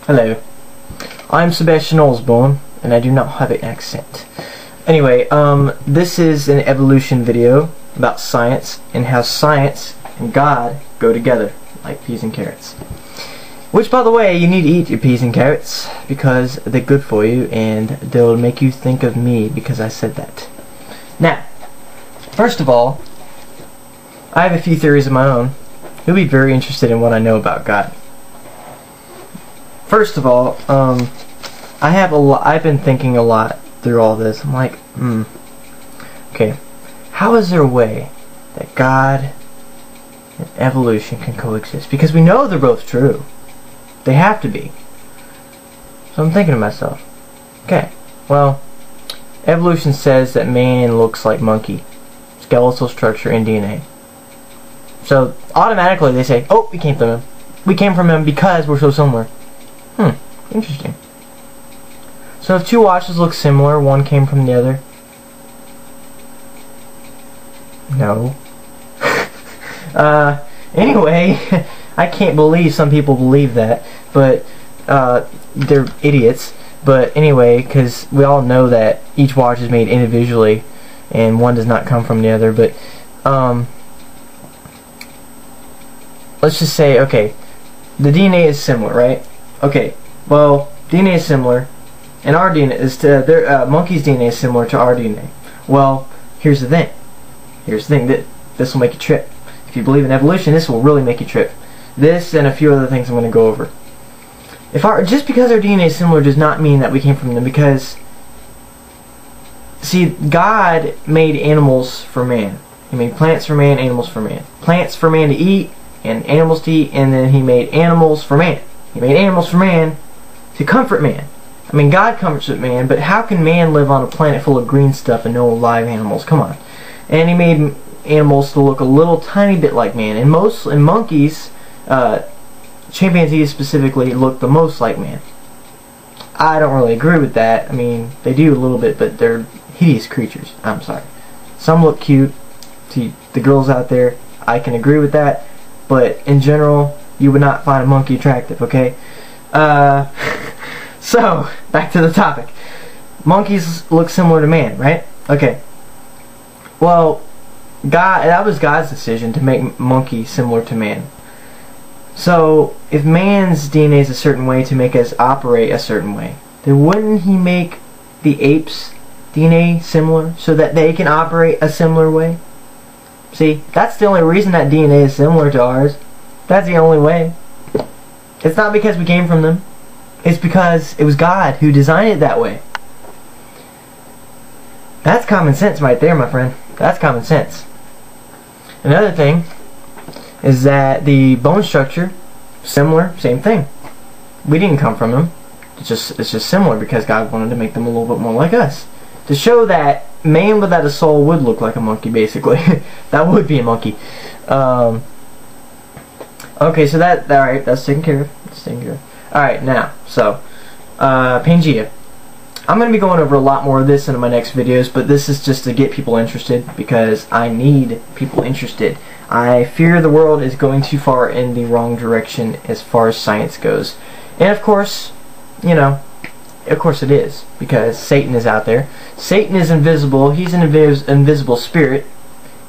Hello, I'm Sebastian Osborn, and I do not have an accent. Anyway, this is an evolution video about science and how science and God go together, like peas and carrots. Which, by the way, you need to eat your peas and carrots because they're good for you and they'll make you think of me because I said that. Now, first of all, I have a few theories of my own. You'll be very interested in what I know about God. First of all, I've been thinking a lot through all this. I'm like, okay, how is there a way that God and evolution can coexist? Because we know they're both true. They have to be. So I'm thinking to myself, okay, well, evolution says that man looks like monkey, skeletal structure and DNA. So automatically they say, oh, we came from him. We came from him because we're so similar. Interesting. So if two watches look similar, one came from the other? No. Anyway, I can't believe some people believe that, but they're idiots. But anyway, because we all know that each watch is made individually and one does not come from the other, but let's just say, okay, the DNA is similar, right? Okay, well, DNA is similar, and our DNA is monkey's DNA is similar to our DNA. Well, here's the thing. Here's the thing that this will make you trip. If you believe in evolution, this will really make you trip. This and a few other things I'm going to go over. Just because our DNA is similar does not mean that we came from them, because see, God made animals for man. He made plants for man, animals for man. Plants for man to eat, and animals to eat, and then he made animals for man. He made animals for man to comfort man. I mean, God comforts man, but how can man live on a planet full of green stuff and no live animals? Come on. And he made animals to look a little tiny bit like man. And monkeys, chimpanzees specifically, look the most like man. I don't really agree with that. I mean, they do a little bit, but they're hideous creatures. I'm sorry. Some look cute. To the girls out there, I can agree with that. But in general, you would not find a monkey attractive, okay? So, back to the topic. Monkeys look similar to man, right? Okay. Well, that was God's decision to make monkey similar to man. So, if man's DNA is a certain way to make us operate a certain way, then wouldn't he make the apes' DNA similar so that they can operate a similar way? See, that's the only reason that DNA is similar to ours. That's the only way. It's not because we came from them. It's because it was God who designed it that way. That's common sense right there, my friend. That's common sense. Another thing is that the bone structure, similar, same thing. We didn't come from them. It's just similar because God wanted to make them a little bit more like us. To show that man without a soul would look like a monkey, basically. That would be a monkey. Okay, so alright, that's taken care of. That's taken care of. Alright, now, so, Pangea. I'm going to be going over a lot more of this in my next videos, but this is just to get people interested, because I need people interested. I fear the world is going too far in the wrong direction as far as science goes. And of course, you know, of course it is, because Satan is out there. Satan is invisible. He's an invisible spirit.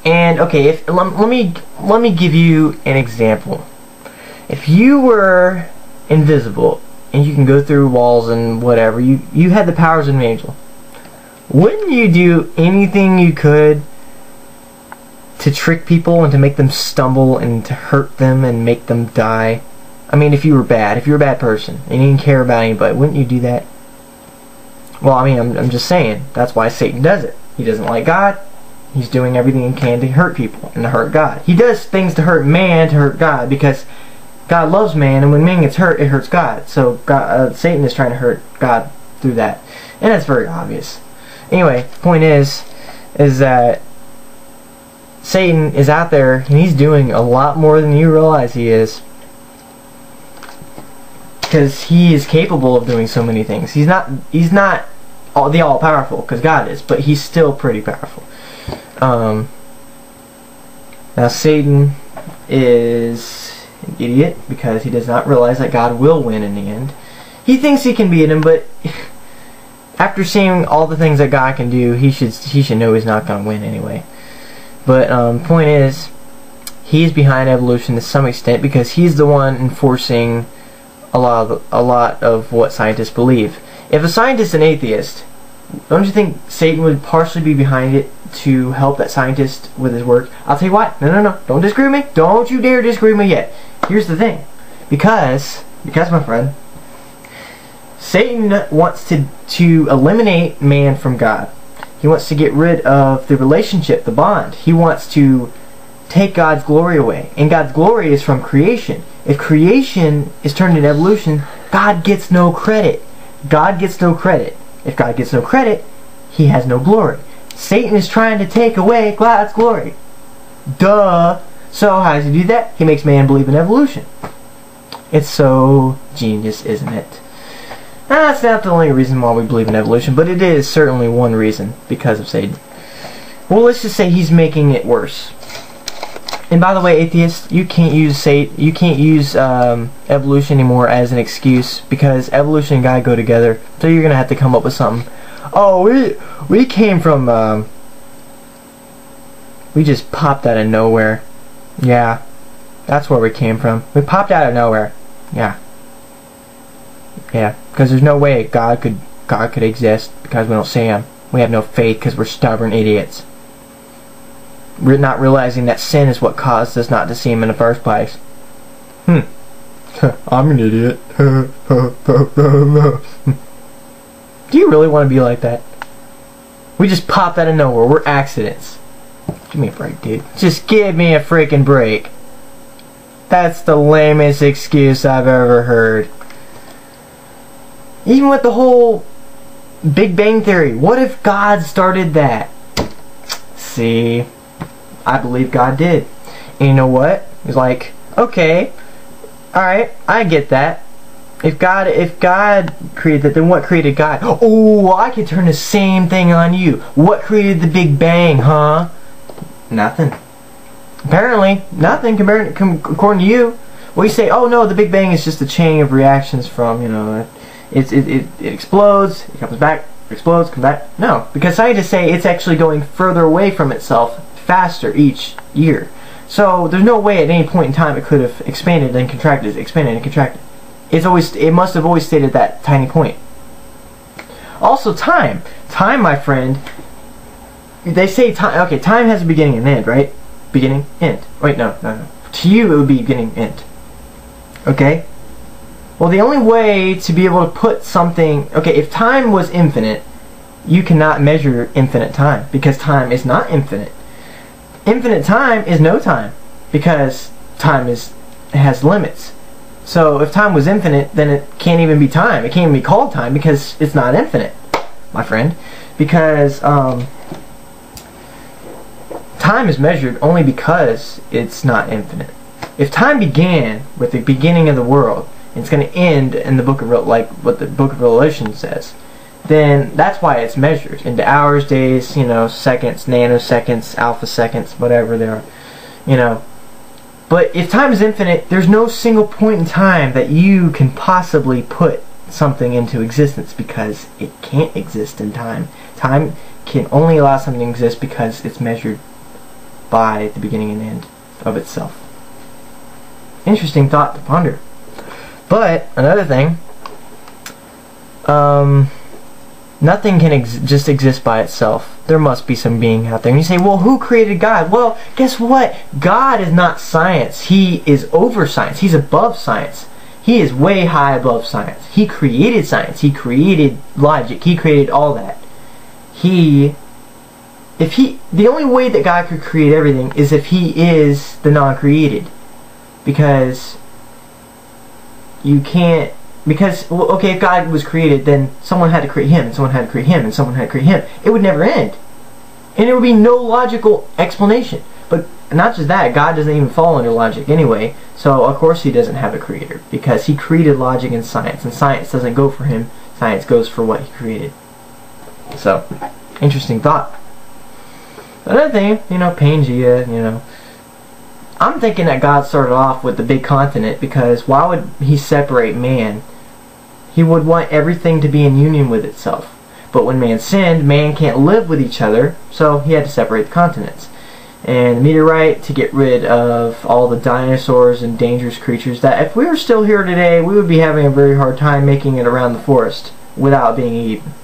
And okay, let me give you an example. If you were invisible and you can go through walls and whatever, you had the powers of an angel, wouldn't you do anything you could to trick people and to make them stumble and to hurt them and make them die? I mean, if you were a bad person and you didn't care about anybody, wouldn't you do that? Well, I mean, I'm just saying, that's why Satan does it. He doesn't like God. He's doing everything he can to hurt people and to hurt God. He does things to hurt man, to hurt God, because God loves man, and when man gets hurt, it hurts God. So Satan is trying to hurt God through that. And that's very obvious. Anyway, point is that Satan is out there, and he's doing a lot more than you realize he is. Because he is capable of doing so many things. He's not the all-powerful, because God is, but he's still pretty powerful. Now Satan is an idiot because he does not realize that God will win in the end. He thinks he can beat him, but after seeing all the things that God can do, he should know he's not going to win anyway. But point is, he's behind evolution to some extent because he's the one enforcing a lot of what scientists believe. If a scientist is an atheist, don't you think Satan would partially be behind it to help that scientist with his work? I'll tell you what. No. Don't disagree with me. Don't you dare disagree with me yet. Here's the thing. Because my friend, Satan wants to eliminate man from God. He wants to get rid of the relationship, the bond. He wants to take God's glory away. And God's glory is from creation. If creation is turned into evolution, God gets no credit. God gets no credit. If God gets no credit, he has no glory. Satan is trying to take away God's glory. Duh. So how does he do that? He makes man believe in evolution. It's so genius, isn't it? That's not the only reason why we believe in evolution, but it is certainly one reason, because of Satan. Well, let's just say he's making it worse. And by the way, atheists, you can't use evolution anymore as an excuse, because evolution and God go together. So you're gonna have to come up with something. Oh, we came from we just popped out of nowhere. Yeah, that's where we came from. We popped out of nowhere. Yeah, because there's no way God could exist because we don't see him. We have no faith because we're stubborn idiots. We're not realizing that sin is what caused us not to see him in the first place. I'm an idiot. Do you really want to be like that? We just popped out of nowhere. We're accidents. Give me a break, dude. Just give me a freaking break. That's the lamest excuse I've ever heard. Even with the whole Big Bang Theory. What if God started that? See, I believe God did. And you know what? He's like, okay, alright, I get that. If God created that, then what created God? Oh, I could turn the same thing on you. What created the Big Bang, huh? Nothing. Apparently, nothing according to you. Well, you say, oh no, the Big Bang is just a chain of reactions from, it explodes, it comes back, explodes, comes back. No, because scientists say it's actually going further away from itself faster each year. So there's no way at any point in time it could have expanded and contracted, expanded and contracted. It must have always stayed at that tiny point. Also, time, my friend. They say time. Okay, time has a beginning and end, right? Beginning, end. Wait, no. To you, it would be beginning, end. Okay. Well, the only way to be able to put something. Okay, if time was infinite, you cannot measure infinite time because time is not infinite. Infinite time is no time because time has limits. So if time was infinite, then it can't even be time. It can't even be called time because it's not infinite, my friend. Because time is measured only because it's not infinite. If time began with the beginning of the world, and it's going to end in the book of what the book of Revelation says, then that's why it's measured into hours, days, seconds, nanoseconds, alpha seconds, whatever they are, But if time is infinite, there's no single point in time that you can possibly put something into existence because it can't exist in time. Time can only allow something to exist because it's measured by the beginning and end of itself. Interesting thought to ponder. But another thing, nothing can just exist by itself. There must be some being out there. And you say, well, who created God? Well, guess what? God is not science. He is over science. He's above science. He is way high above science. He created science. He created logic. He created all that. The only way that God could create everything is if he is the non-created. Because you can't. Well, okay, if God was created, then someone had to create him, and someone had to create him, and someone had to create him. It would never end. And there would be no logical explanation. But not just that, God doesn't even fall under logic anyway, so of course he doesn't have a creator, because he created logic and science doesn't go for him, science goes for what he created. So, interesting thought. Another thing, Pangea, I'm thinking that God started off with the big continent because why would he separate man he would want everything to be in union with itself. But when man sinned, man can't live with each other, so he had to separate the continents. And the meteorite to get rid of all the dinosaurs and dangerous creatures that if we were still here today, we would be having a very hard time making it around the forest without being eaten.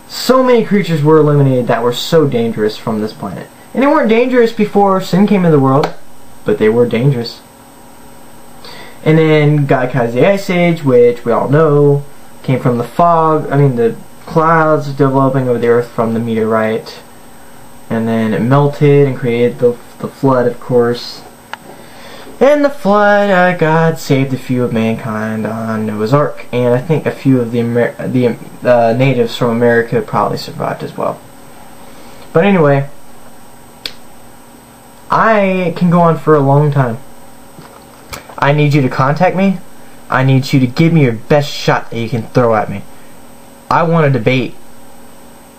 So many creatures were eliminated that were so dangerous from this planet. And they weren't dangerous before sin came into the world, but they were dangerous. And then God caused the Ice Age, which we all know came from the fog, the clouds developing over the earth from the meteorite. And then it melted and created the flood, of course. In the flood, God saved a few of mankind on Noah's Ark, and I think a few of the natives from America probably survived as well. But anyway, I can go on for a long time. I need you to contact me. I need you to give me your best shot that you can throw at me. I want a debate.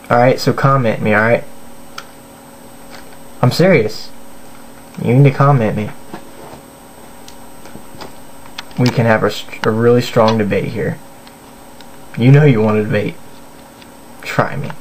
Alright, so comment me, alright? I'm serious. You need to comment me. We can have a really strong debate here. You know you want a debate. Try me.